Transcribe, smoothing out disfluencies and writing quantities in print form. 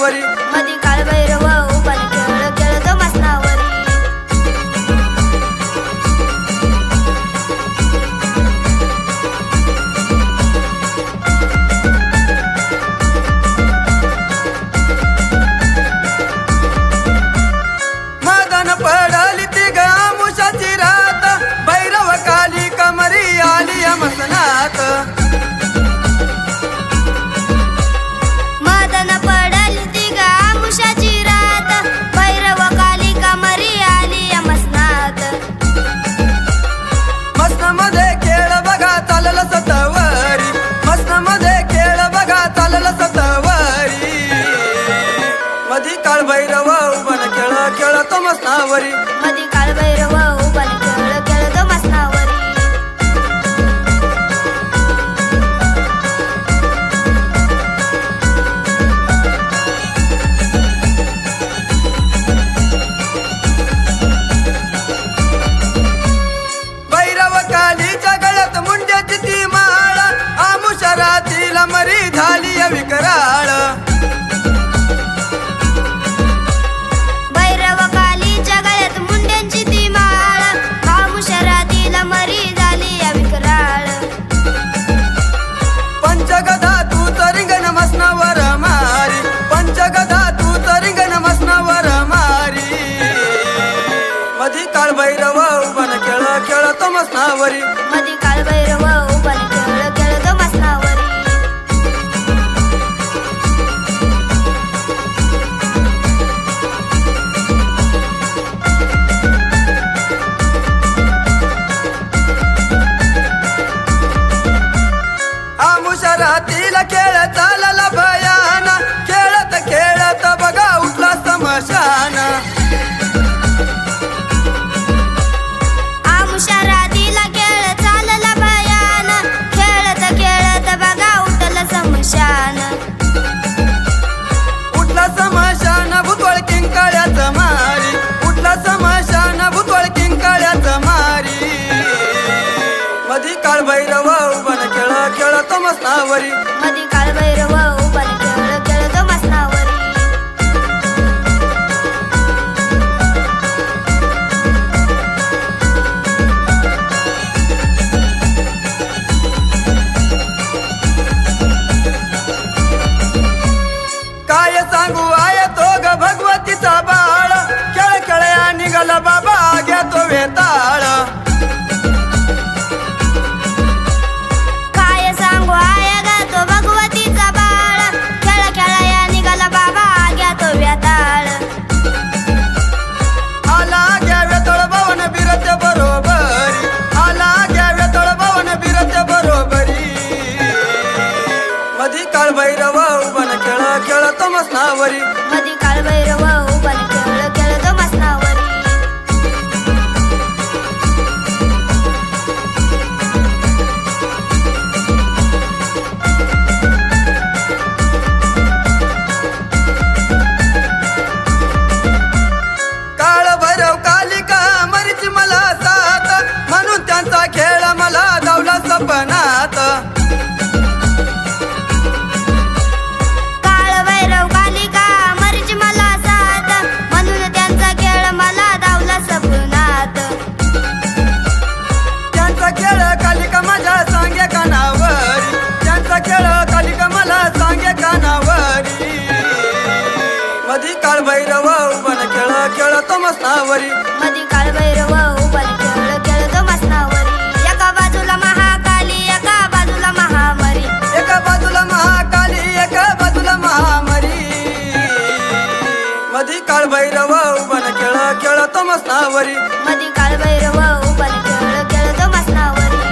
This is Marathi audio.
मसनावरी मधी काळ भैरव उभान खेळ खेळतो मसनावरी मदन पडली ती गामुशाची रात भैरव काली कमरी आली मसनात मदन पडली ती गामुशाची रात भैरव काली कमरी आली मसनात मसनामध्ये खेळ बघा चाललं सतवरी मसनामध्ये खेळ बघा चाललं सतवरी मधी काळ भैरव उभान खेळ खेळतो मसनावरी मधी काळ भैरव उभान खेळ खेळतो मसनावरी भैरव कालीच्या गळ्यात मुंड्याची ती माळ आमुषा रात्रीला मरी झाली विकराळ भैरव कालीच्या गळ्यात मुंड्यांची ती माळ आमुषरातीला मरी झाली विकराळ पंचगदा तू रिंगण मसनावर मारी पंचगदा तू रिंगण मसनावर मारी मधी काळ भैरव उभान खेळ खेळतो मसनावरी मधी काळ भैरव उभान खेळ खेळतो मसनावरी आमुषा रात्रीला खेळ चालला भयाना खेळत खेळत बघा उठला समशान आमुषरातीला खेळ चालला भयान खेळत खेळत बघा उठलं समशान उठला समशान भुतवळ किंकाळ्याचं मारी उठला समशान भुतवळ किंकाळ्याचं मारी मधी काळ भैरव उभान खेळ खेळतो मसनावरी मधी काळ भैरव उभान खेळ खेळतो मसनावरी काय सांगू आय तो ग भगवतीचा बाळ खेळ खेळया निघाला बाबा घ्या तो वेताळ काय सांगू आया गा तो भगवतीचा बाळ खेळ खेळाया निघाला बाबा घ्या तो व्याताळ आला घ्या वेताळ भवन बिरते बरोबरी आला घ्या वेताळ भवन बिरते बरोबरी मधी काळ भैरव उभान खेळ खेळतो मसनावरी मधी काळ भैरव उभान खेळ खेळतो मसनावरी काळ भैरव कालिका मरीची मला साथ म्हणून त्यांचा खेळ मला धावला सपनात काळ भैरव कालिका मरीच मला साथ म्हणून त्यांचा खेळ मला धावला सपनात त्यांचा खेळ कालिका माझ्या सांगे कानावरी त्यांचा खेळ कालिका मला सांगे कानावरी मधी काळ भैरव उभान खेळ खेळतो मसनावरी मधी काळ भैरव उभान खेळ खेळतो मसनावरी एका बाजूला महाकाली एका बाजूला महामारी एका बाजूला महाकाली एका बाजूला महामारी मधी काळ भैरव उभान खेळ खेळतो मसनावरी मधी काळ भैरव उभान